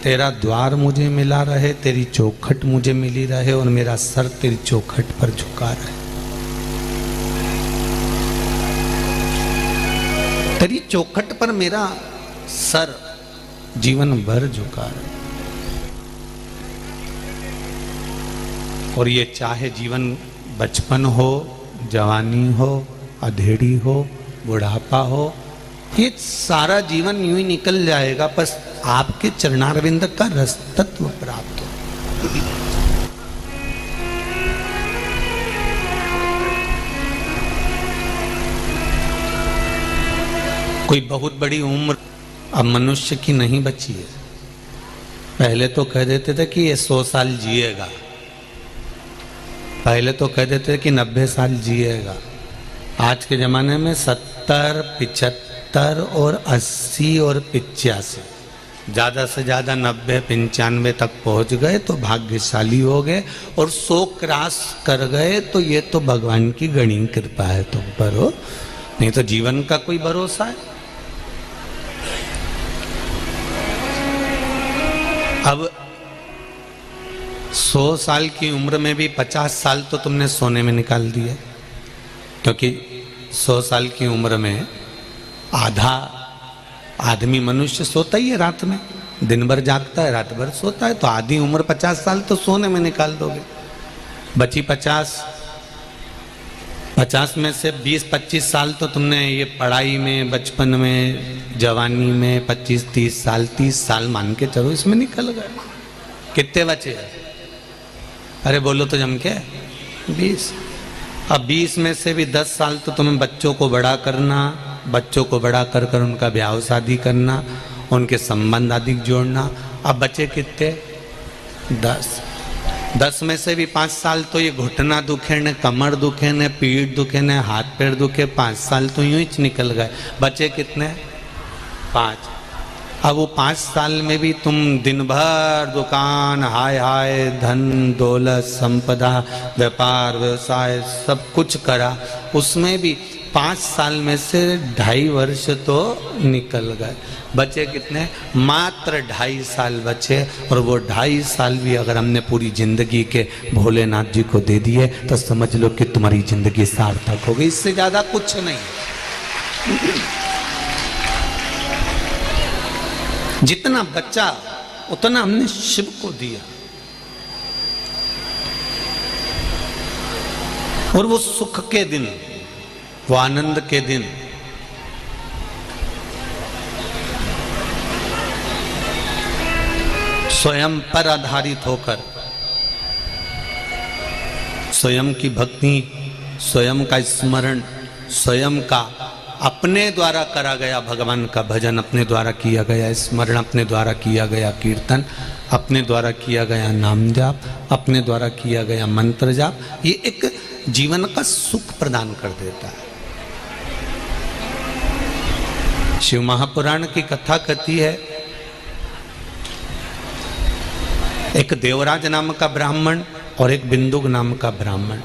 तेरा द्वार मुझे मिला रहे, तेरी चौखट मुझे मिली रहे और मेरा सर तेरी चौखट पर झुका रहे। तेरी चौखट पर मेरा सर जीवन भर झुका रहे। और ये चाहे जीवन बचपन हो, जवानी हो, अधेड़ी हो, बुढ़ापा हो, ये सारा जीवन यूं ही निकल जाएगा, बस आपके चरणारविंद का रस तत्व प्राप्त हो। कोई बहुत बड़ी उम्र अब मनुष्य की नहीं बची है। पहले तो कह देते थे कि ये 100 साल जिएगा, पहले तो कह देते थे कि 90 साल जिएगा। आज के ज़माने में 70, 75 और 80 और 85, ज़्यादा से ज़्यादा 90, 95 तक पहुंच गए तो भाग्यशाली हो गए, और 100 क्रॉस कर गए तो ये तो भगवान की गणी कृपा है तुम पर हो, नहीं तो जीवन का कोई भरोसा है। अब 100 साल की उम्र में भी 50 साल तो तुमने सोने में निकाल दिए, क्योंकि 100 साल की उम्र में आधा आदमी मनुष्य सोता ही है रात में, दिन भर जागता है, रात भर सोता है, तो आधी उम्र 50 साल तो सोने में निकाल दोगे। बची 50 में से 20-25 साल तो तुमने ये पढ़ाई में, बचपन में, जवानी में 25-30 साल, 30 साल मान के चलो इसमें निकल गए। कितने बचे? अरे बोलो तो जम के 20। अब 20 में से भी 10 साल तो तुम्हें बच्चों को बड़ा करना, बच्चों को बड़ा कर कर उनका ब्याह शादी करना, उनके संबंध आदि जोड़ना। अब बचे कितने? 10 में से भी 5 साल तो ये घुटना दुखे न, कमर दुखे न, पीठ दुखे न, हाथ पैर दुखे, 5 साल तो यूं ही निकल गए। बचे कितने? 5। अब वो 5 साल में भी तुम दिन भर दुकान, हाय हाय, धन दौलत संपदा, व्यापार व्यवसाय सब कुछ करा, उसमें भी 5 साल में से 2.5 वर्ष तो निकल गए। बचे कितने? मात्र 2.5 साल बचे। और वो 2.5 साल भी अगर हमने पूरी जिंदगी के भोलेनाथ जी को दे दिए तो समझ लो कि तुम्हारी जिंदगी सार्थक हो गई। इससे ज्यादा कुछ नहीं। जितना बचा उतना हमने शिव को दिया, और वो सुख के दिन, वो आनंद के दिन, स्वयं पर आधारित होकर स्वयं की भक्ति, स्वयं का स्मरण, स्वयं का अपने द्वारा करा गया भगवान का भजन, अपने द्वारा किया गया स्मरण, अपने द्वारा किया गया कीर्तन, अपने द्वारा किया गया नाम जाप, अपने द्वारा किया गया मंत्र जाप, ये एक जीवन का सुख प्रदान कर देता है। शिव महापुराण की कथा कहती है, एक देवराज नाम का ब्राह्मण और एक बिंदुक नाम का ब्राह्मण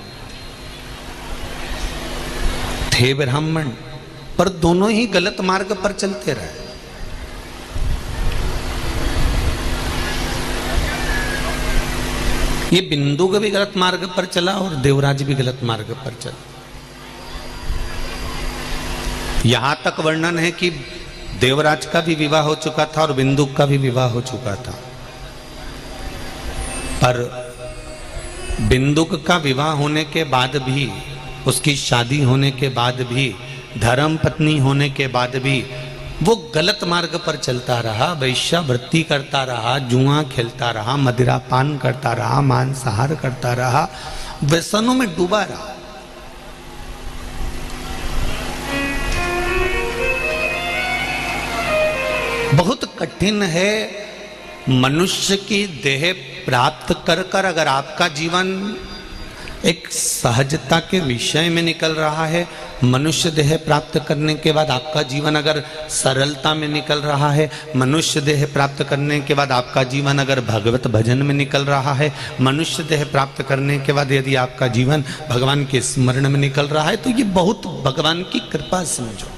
थे। ब्राह्मण पर दोनों ही गलत मार्ग पर चलते रहे। ये बिंदुक भी गलत मार्ग पर चला और देवराज भी गलत मार्ग पर चला। यहां तक वर्णन है कि देवराज का भी विवाह हो चुका था और बिंदुक का भी विवाह हो चुका था, पर बिंदुक का विवाह होने के बाद भी, उसकी शादी होने के बाद भी, धर्म पत्नी होने के बाद भी वो गलत मार्ग पर चलता रहा, वैश्यावृत्ति करता रहा, जुआ खेलता रहा, मदिरा पान करता रहा, मांसाहार करता रहा, व्यसनों में डूबा रहा। बहुत कठिन है मनुष्य की देह प्राप्त कर कर अगर आपका जीवन एक सहजता के विषय में निकल रहा है, मनुष्य देह प्राप्त करने के बाद आपका जीवन अगर सरलता में निकल रहा है, मनुष्य देह प्राप्त करने के बाद आपका जीवन अगर भगवत भजन में निकल रहा है, मनुष्य देह प्राप्त करने के बाद यदि आपका जीवन भगवान के स्मरण में निकल रहा है, तो ये बहुत भगवान की कृपा समझो।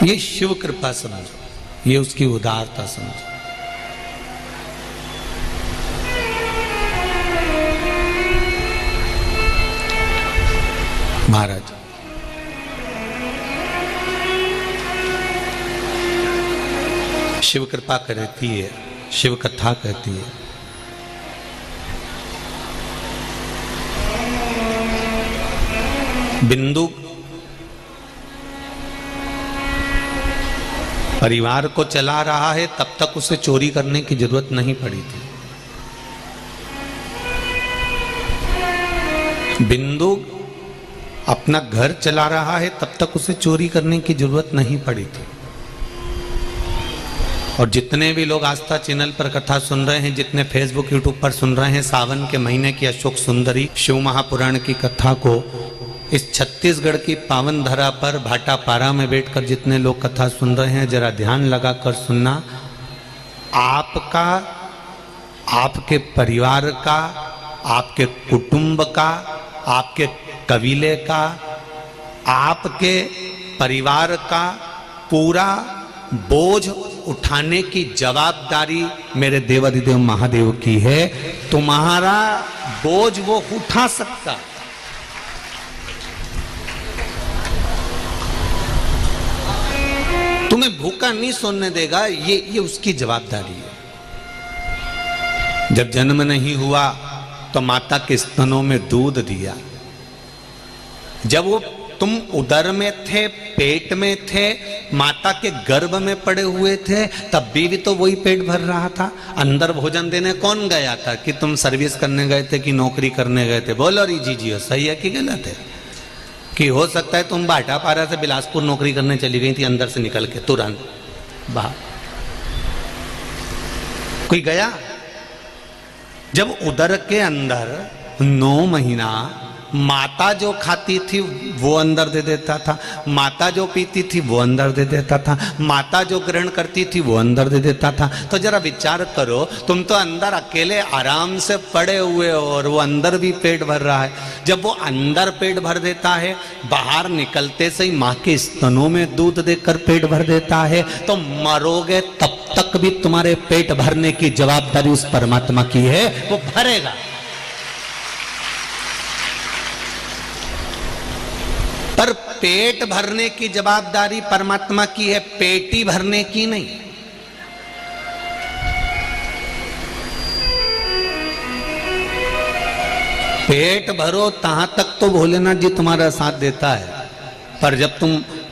ये शिव कृपा समझो, ये उसकी उदारता समझो। महाराज शिव कृपा कहती है, शिव कथा कहती है, बिंदु परिवार को चला रहा है, तब तक उसे चोरी करने की जरूरत नहीं पड़ी थी। बिंदु अपना घर चला रहा है, तब तक उसे चोरी करने की जरूरत नहीं पड़ी थी। और जितने भी लोग आस्था चैनल पर कथा सुन रहे हैं, जितने फेसबुक यूट्यूब पर सुन रहे हैं, सावन के महीने की अशोक सुंदरी शिव महापुराण की कथा को इस छत्तीसगढ़ की पावन धरा पर भाटापारा में बैठकर जितने लोग कथा सुन रहे हैं, जरा ध्यान लगाकर सुनना। आपका, आपके परिवार का, आपके कुटुंब का, आपके कबीले का, आपके परिवार का पूरा बोझ उठाने की जवाबदारी मेरे देवाधिदेव महादेव की है। तुम्हारा बोझ वो उठा सकता, तुम्हें भूखा नहीं सोने देगा, ये उसकी जवाबदारी है। जब जन्म नहीं हुआ तो माता के स्तनों में दूध दिया, जब वो तुम उदर में थे, पेट में थे, माता के गर्भ में पड़े हुए थे, तब भी तो वही पेट भर रहा था। अंदर भोजन देने कौन गया था? कि तुम सर्विस करने गए थे कि नौकरी करने गए थे? बोलो री जी, सही है कि गलत है? कि हो सकता है तुम भाटापारा से बिलासपुर नौकरी करने चली गई थी, अंदर से निकल के तुरंत बाहर। कोई गया? जब उदर के अंदर 9 महीना माता जो खाती थी वो अंदर दे देता था, माता जो पीती थी वो अंदर दे देता था, माता जो ग्रहण करती थी वो अंदर दे देता था। तो जरा विचार करो, तुम तो अंदर अकेले आराम से पड़े हुए हो और वो अंदर भी पेट भर रहा है। जब वो अंदर पेट भर देता है, बाहर निकलते से ही माँ के स्तनों में दूध देकर पेट भर देता है, तो मरोगे तब तक भी तुम्हारे पेट भरने की जवाबदारी उस परमात्मा की है, वो भरेगा। पर पेट भरने की जवाबदारी परमात्मा की है, पेटी भरने की नहीं। पेट भरो तहां तक तो भोलेनाथ जी तुम्हारा साथ देता है, पर जब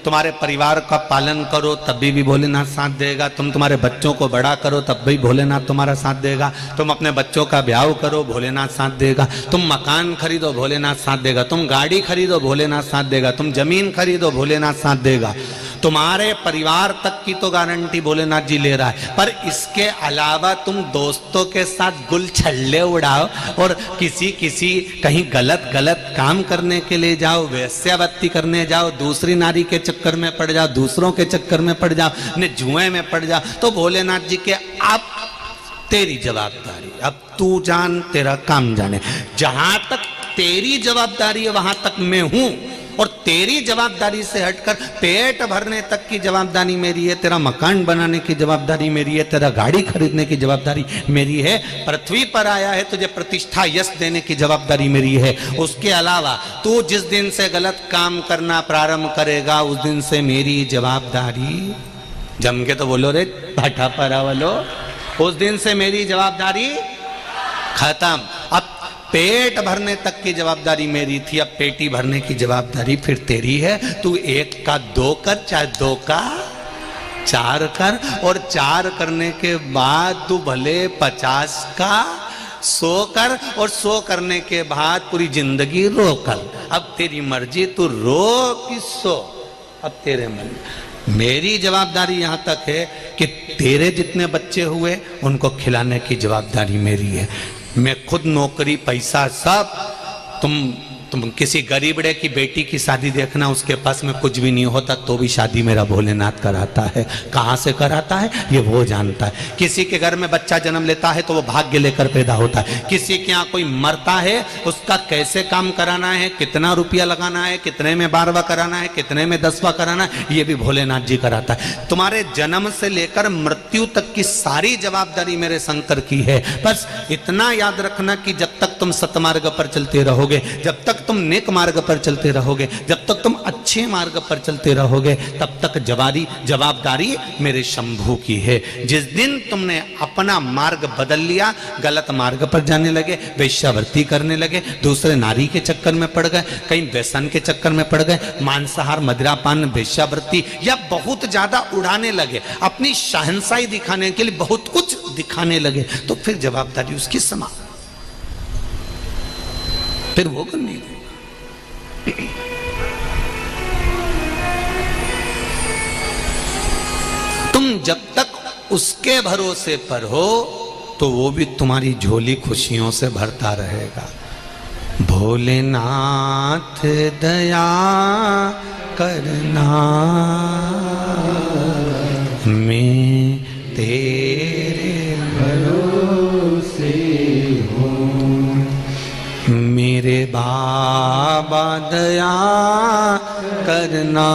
तुम्हारे परिवार का पालन करो तब भी भोलेनाथ साथ देगा। तुम्हारे बच्चों को बड़ा करो तब भी भोलेनाथ तुम्हारा साथ देगा। तुम अपने बच्चों का ब्याह करो, भोलेनाथ साथ देगा। तुम मकान खरीदो, भोलेनाथ साथ देगा। तुम गाड़ी खरीदो, भोलेनाथ साथ देगा। तुम जमीन खरीदो, भोलेनाथ साथ देगा। तुम्हारे परिवार तक की तो गारंटी भोलेनाथ जी ले रहा है, पर इसके अलावा तुम दोस्तों के साथ गुल छल्ले उड़ाओ और किसी कहीं गलत काम करने के लिए जाओ, वेश्यावृत्ति करने जाओ, दूसरी नारी के चक्कर में पड़ जाओ, दूसरों के चक्कर में पड़ जाओ, ने जुए में पड़ जाओ, तो भोलेनाथ जी के अब तेरी जवाबदारी, अब तू जान, तेरा काम जाने। जहां तक तेरी जवाबदारी है वहां तक मैं हूं, और तेरी जवाबदारी से हटकर पेट भरने तक की जवाबदारी मेरी है, तेरा मकान बनाने की जवाबदारी मेरी है, तेरा गाड़ी खरीदने की जवाबदारी मेरी है, पृथ्वी पर आया है तुझे प्रतिष्ठा यश देने की जवाबदारी मेरी है। उसके अलावा तू जिस दिन से गलत काम करना प्रारंभ करेगा उस दिन से मेरी जवाबदारी, जम के तो बोलो रे भाटा परा वालो, उस दिन से मेरी जवाबदारी खत्म। अब पेट भरने तक की जवाबदारी मेरी थी, अब पेटी भरने की जवाबदारी फिर तेरी है। तू 1 का 2 कर, चाहे 2 का 4 कर, और 4 करने के बाद तू भले 50 का 100 कर, और 100 करने के बाद पूरी जिंदगी रो कर। अब तेरी मर्जी, तू रो कि सो, अब तेरे मन। मेरी जवाबदारी यहां तक है कि तेरे जितने बच्चे हुए उनको खिलाने की जवाबदारी मेरी है। मैं खुद नौकरी पैसा सब, तुम किसी गरीबड़े की बेटी की शादी देखना, उसके पास में कुछ भी नहीं होता तो भी शादी मेरा भोलेनाथ कराता है। कहाँ से कराता है ये वो जानता है। किसी के घर में बच्चा जन्म लेता है तो वो भाग्य लेकर पैदा होता है। किसी के यहाँ कोई मरता है, उसका कैसे काम कराना है, कितना रुपया लगाना है, कितने में 12वां कराना है, कितने में 10वां कराना है, ये भी भोलेनाथ जी कराता है। तुम्हारे जन्म से लेकर मृत्यु तक की सारी जवाबदारी मेरे शंकर की है। बस इतना याद रखना कि जब तक तुम सतमार्ग पर चलते रहोगे, जब तक तुम नेक मार्ग पर चलते रहोगे, जब तक तुम अच्छे मार्ग पर चलते रहोगे, तब तक जवाबदारी मेरे शंभू की है। जिस दिन तुमने अपना मार्ग बदल लिया, गलत मार्ग पर जाने लगे, वेश्यावृत्ति करने लगे, दूसरे नारी के चक्कर में पड़ गए, कहीं व्यसन के चक्कर में पड़ गए, मांसाहार मदिरापान वेश्यावृत्ति या बहुत ज्यादा उड़ाने लगे, अपनी शहंशाही दिखाने के लिए बहुत कुछ दिखाने लगे, तो फिर जवाबदारी उसकी समा, फिर वो करनी है। तुम जब तक उसके भरोसे पर हो तो वो भी तुम्हारी झोली खुशियों से भरता रहेगा। भोलेनाथ दया करना, मैं तेरे भरोसे हूँ, मेरे बाबा दया करना,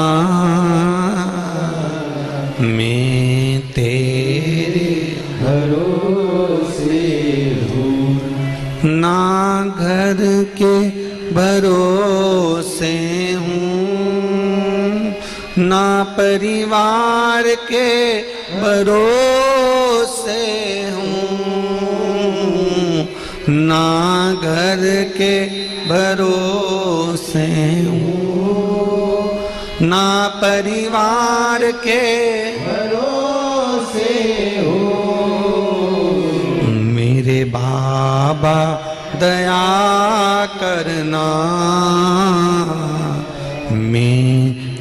मैं तेरे भरोसे हूँ। ना घर के भरोसे हूँ, ना परिवार के भरोसे हूँ, ना घर के भरोसे हूँ, ना परिवार के भरोसे हूँ। मेरे बाबा दया करना, मैं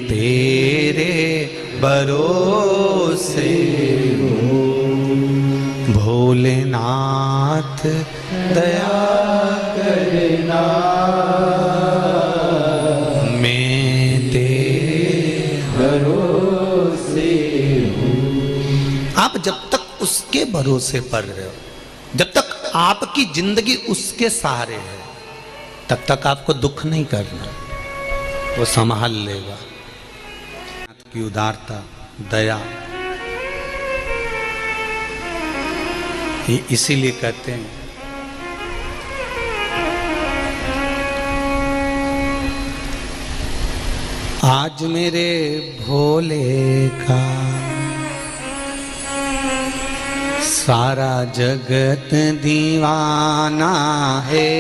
तेरे भरोसे हूँ। भोलेनाथ दया करना। भरोसे पर रहे हो, जब तक आपकी जिंदगी उसके सहारे है, तब तक आपको दुख नहीं करना, वो संभाल लेगा। की उदारता, दया, इसीलिए कहते हैं आज मेरे भोले का सारा जगत दीवाना है,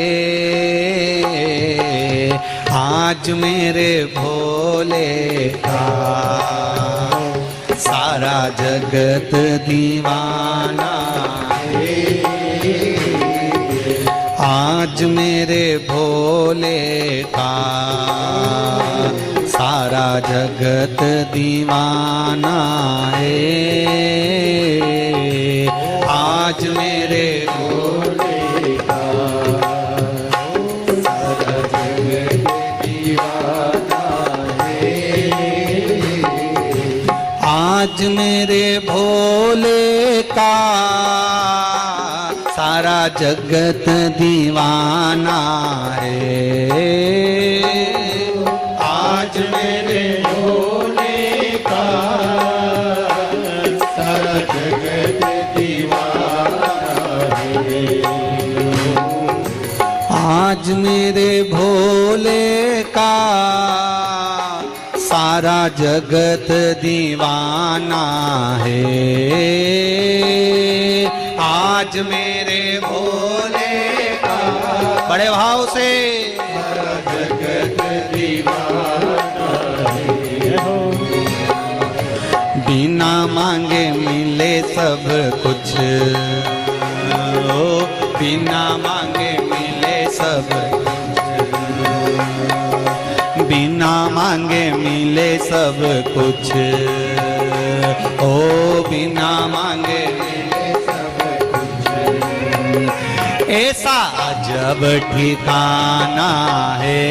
आज मेरे भोले का सारा जगत दीवाना है, आज मेरे भोले का सारा जगत दीवाना है, आज मेरे भोले का सारा जगत दीवाना है, आज मेरे भोले का सारा जगत दीवाना है, आज मेरे भोले का सारा जगत दीवाना है, आज मेरे भोले का सारा जगत दीवाना है, आज मेरे भोले का बड़े भाव से सारा जगत दीवाना है, बिना मांगे मिले सब कुछ, बिना मांगे मिले सब कुछ, बिना मांगे मिले सब कुछ, ओ बिना मांगे मिले सब कुछ, ऐसा अजब ठिकाना है,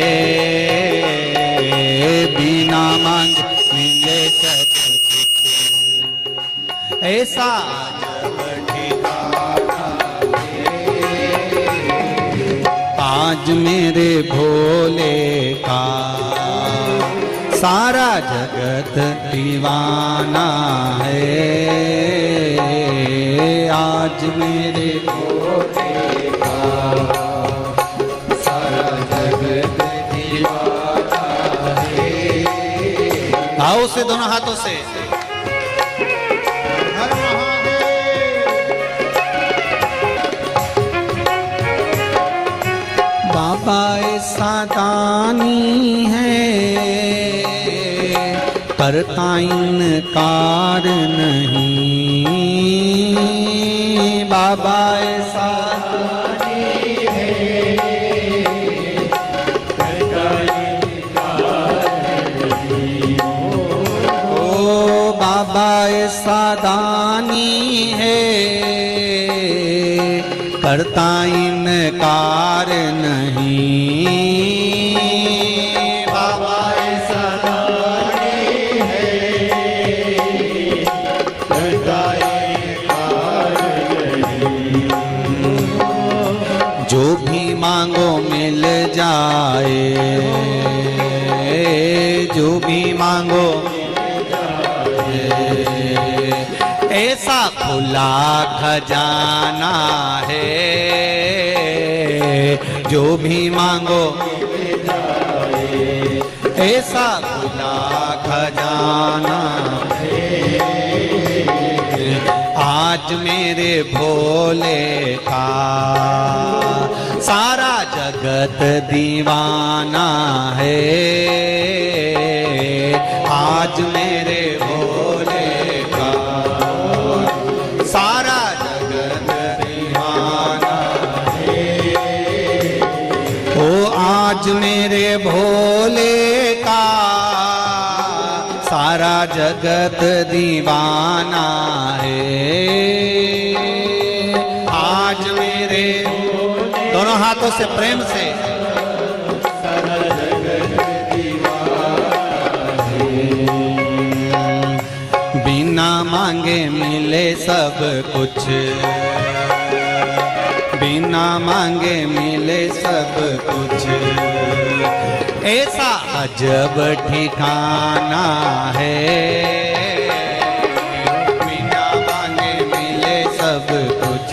बिना मांगे मिले सब कुछ, ऐसा अजब ठिकाना है, आज मेरे भोले का सारा जगत दीवाना है, आज मेरे भोले का सारा जगत दीवाना है। आओ से दोनों हाथों से बाबा ऐसा दानी है, करता इनकार नहीं, बाबा ऐसा दानी है, करता इनकार नहीं, ओ बाबा ऐसा दानी है, करता इनकार नहीं, बाबा ऐसा दानी है, करता इनकार नहीं, जो भी मांगो मिल जाए, जो भी मांगो मिल जाए, ऐसा खुला खजाना है, जो भी मांगो मिल जाए, ऐसा खुला खजाना है, आज मेरे भोले का सारा जगत दीवाना है, आज मेरे भोले का सारा जगत दीवाना है, ओ आज मेरे भोले का सारा जगत दीवाना है, आज मेरे दोनों हाथों से प्रेम से सारा जगत दीवाना है, बिना मांगे मिले सब कुछ, बिना मांगे मिले सब कुछ। ऐसा अजब ठिकाना है, बिना मांगे मिले सब कुछ।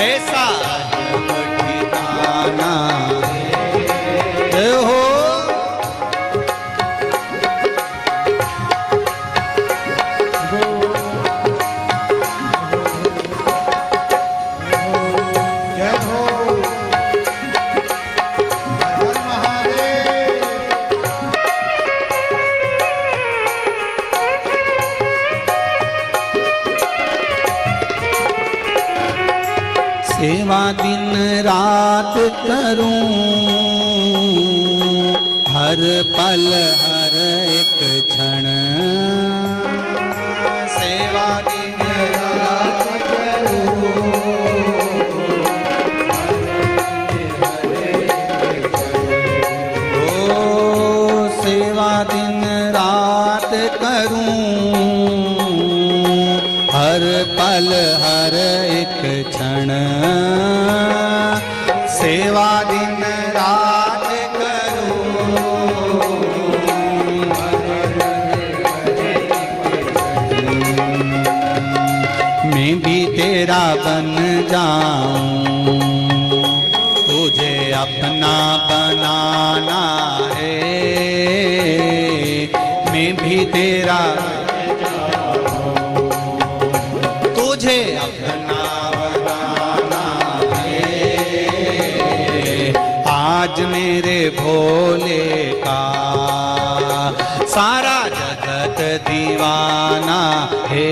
ऐसा अजब ठिकाना है हो। सेवा दिन रात करूं, हर पल हर एक क्षण। सेवा दिन रात करूं, ओ सेवा दिन रात करूं, हर पल हर एक क्षण। सेवा दिन रात करूं, मैं भी तेरा बन जाऊं, तुझे अपना बनाना है। मैं भी तेरा तुझे अपना बनाना है। आज मेरे भोले का सारा जगत दीवाना है।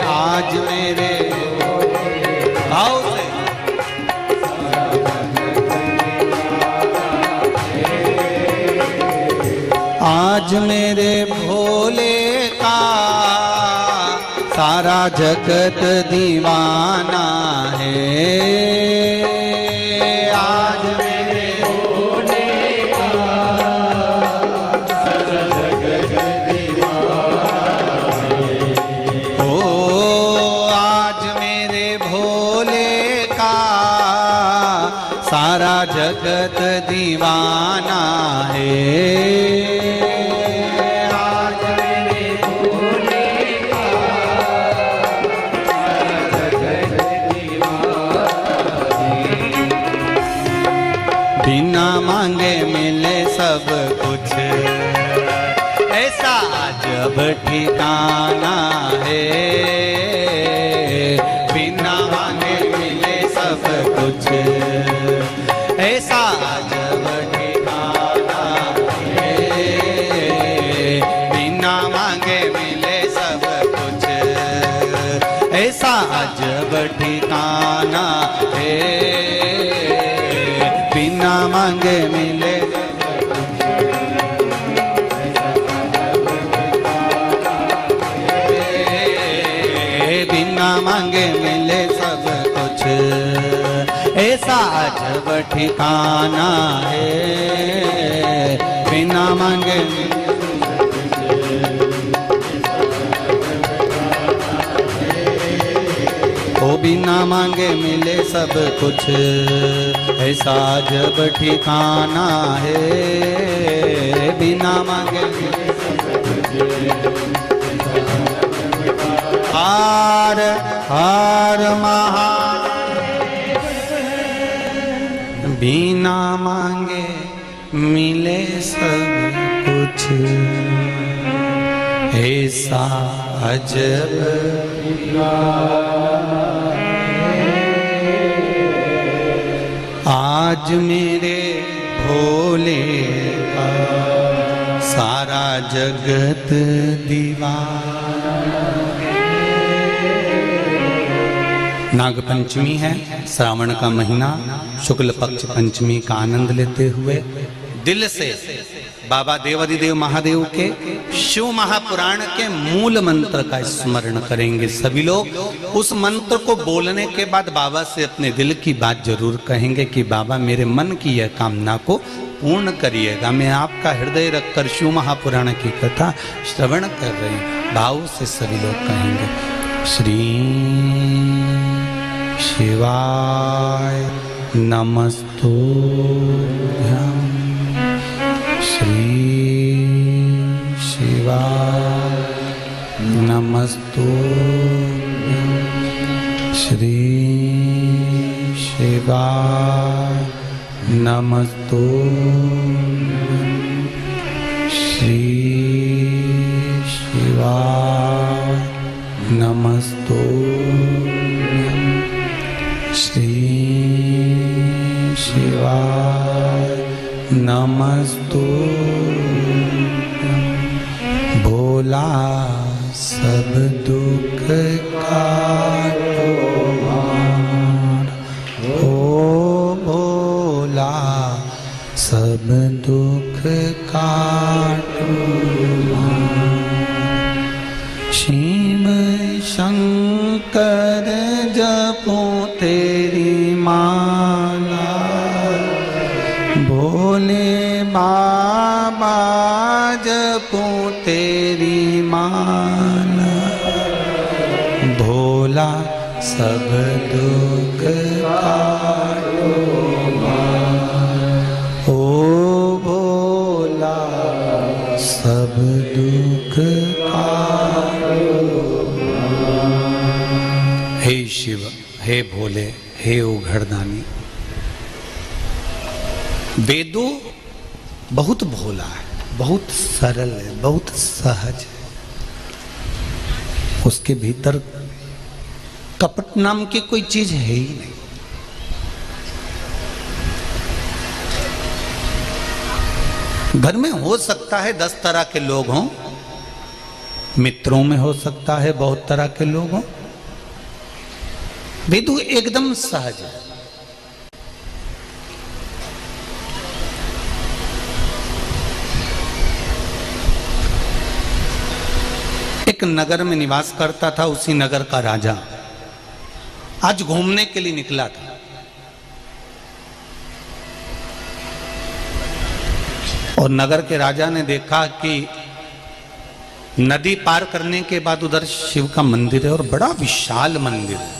आज मेरे भाव से आज मेरे भोले का सारा जगत दीवाना है। आज मेरे भोले का सारा जगत दीवाना है। ओ आज मेरे भोले का सारा जगत दीवाना है। बिना मांगे मिले सब कुछ, ऐसा अजब ठिकाना है। बिना मांगे मिले सब कुछ, ऐसा अजब ठिकाना है। बिना मांगे मिले सब कुछ, ऐसा अजब ठिकाना है। बिना मांगे मिले बिना मांगे मिले सब कुछ, ऐसा अजब ठिकाना है। बिना मांगे ओ बिना मांगे मिले सब कुछ, ऐसा अजब ठिकाना है। बिना मांगे मिले सब कुछ। हार हार महा बिना मांगे मिले सब कुछ, ऐसा अजब आज मेरे भोले का सारा जगत दीवाना। नाग पंचमी है, श्रावण का महीना, शुक्ल पक्ष पंचमी का आनंद लेते हुए दिल से बाबा देवाधिदेव महादेव के शिव महापुराण के मूल मंत्र का स्मरण करेंगे सभी लोग। उस मंत्र को बोलने के बाद बाबा से अपने दिल की बात जरूर कहेंगे कि बाबा मेरे मन की यह कामना को पूर्ण करिएगा। मैं आपका हृदय रखकर शिव महापुराण की कथा श्रवण कर रही हूँ। भाव से सभी लोग कहेंगे श्री शिवाय नमस्तुभ्यं। श्री शिवाय नमस्तुभ्यं। श्री शिवाय नमस्तुभ्यं। श्री शिवाय नमस्तुभ्यं। श्री शिवाय नमस्तुभ्यं। भोला सब दुख काटो मार, ओ भोला सब दुख काटो मार। शिव शंकर जपो तेरी माला, भोले बाबा जपो तेरी माला। भोला सब दुख काटो मार, ओ भोला सब दुख काटो मार। हे शिव, हे भोले, हे उघड़दानी। वेदो बहुत भोला है, बहुत सरल है, बहुत सहज है। उसके भीतर कपट नाम की कोई चीज है ही नहीं। घर में हो सकता है 10 तरह के लोग हों, मित्रों में हो सकता है बहुत तरह के लोग हों। वेदु एकदम सहज है। एक नगर में निवास करता था, उसी नगर का राजा आज घूमने के लिए निकला था। और नगर के राजा ने देखा कि नदी पार करने के बाद उधर शिव का मंदिर है और बड़ा विशाल मंदिर है।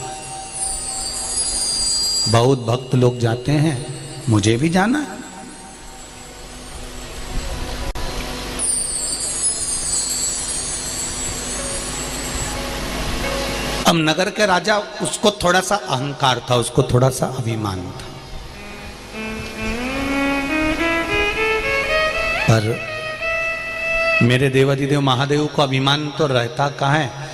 बहुत भक्त लोग जाते हैं, मुझे भी जाना है। अब नगर के राजा, उसको थोड़ा सा अहंकार था, उसको थोड़ा सा अभिमान था। पर मेरे देवाधिदेव महादेव को अभिमान तो रहता कहाँ है।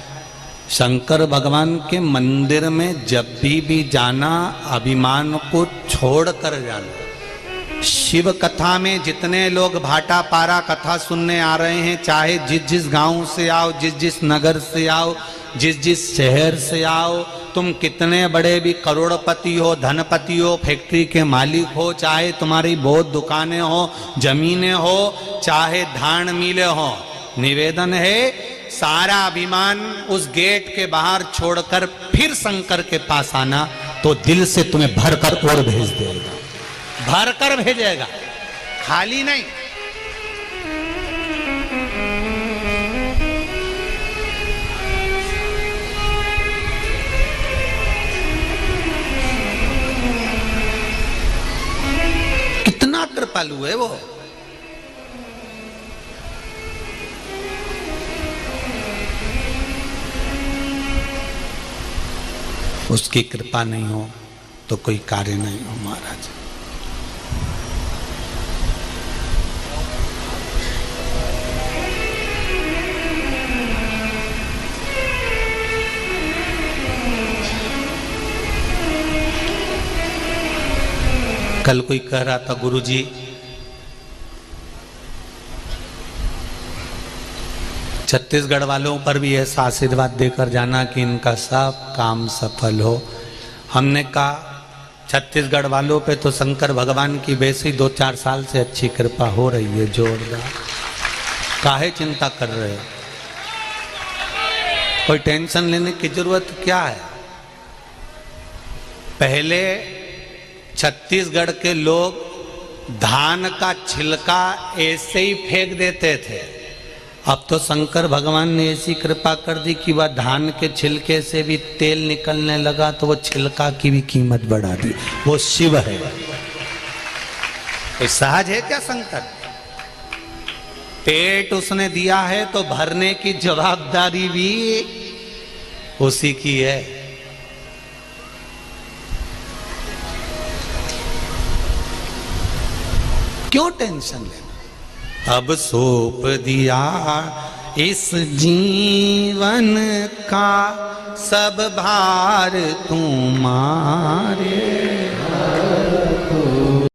शंकर भगवान के मंदिर में जब भी जाना, अभिमान को छोड़ कर जाना। शिव कथा में जितने लोग भाटा पारा कथा सुनने आ रहे हैं, चाहे जिस जिस गांव से आओ, जिस जिस नगर से आओ, जिस जिस शहर से आओ, तुम कितने बड़े भी करोड़पति हो, धनपति हो, फैक्ट्री के मालिक हो, चाहे तुम्हारी बहुत दुकानें हो, जमीनें हो, चाहे धान मिले हो, निवेदन है सारा अभिमान उस गेट के बाहर छोड़कर फिर शंकर के पास आना, तो दिल से तुम्हें भरकर और भेज देगा, भरकर भेजेगा, खाली नहीं। कितना कृपालु है वो। उसकी कृपा नहीं हो तो कोई कार्य नहीं हो महाराज। कल कोई कह रहा था गुरुजी छत्तीसगढ़ वालों पर भी ऐसा आशीर्वाद देकर जाना कि इनका सब काम सफल हो। हमने कहा छत्तीसगढ़ वालों पे तो शंकर भगवान की वैसे ही 2-4 साल से अच्छी कृपा हो रही है, जोरदार। काहे चिंता कर रहे हो? कोई टेंशन लेने की जरूरत क्या है? पहले छत्तीसगढ़ के लोग धान का छिलका ऐसे ही फेंक देते थे अब तो शंकर भगवान ने ऐसी कृपा कर दी कि वह धान के छिलके से भी तेल निकलने लगा, तो वो छिलका की भी कीमत बढ़ा दी। वो शिव है। कोई सहज है क्या शंकर? पेट उसने दिया है तो भरने की जवाबदारी भी उसी की है। क्यों टेंशन लेना? अब सौंप दिया इस जीवन का सब भार तुम्हारे।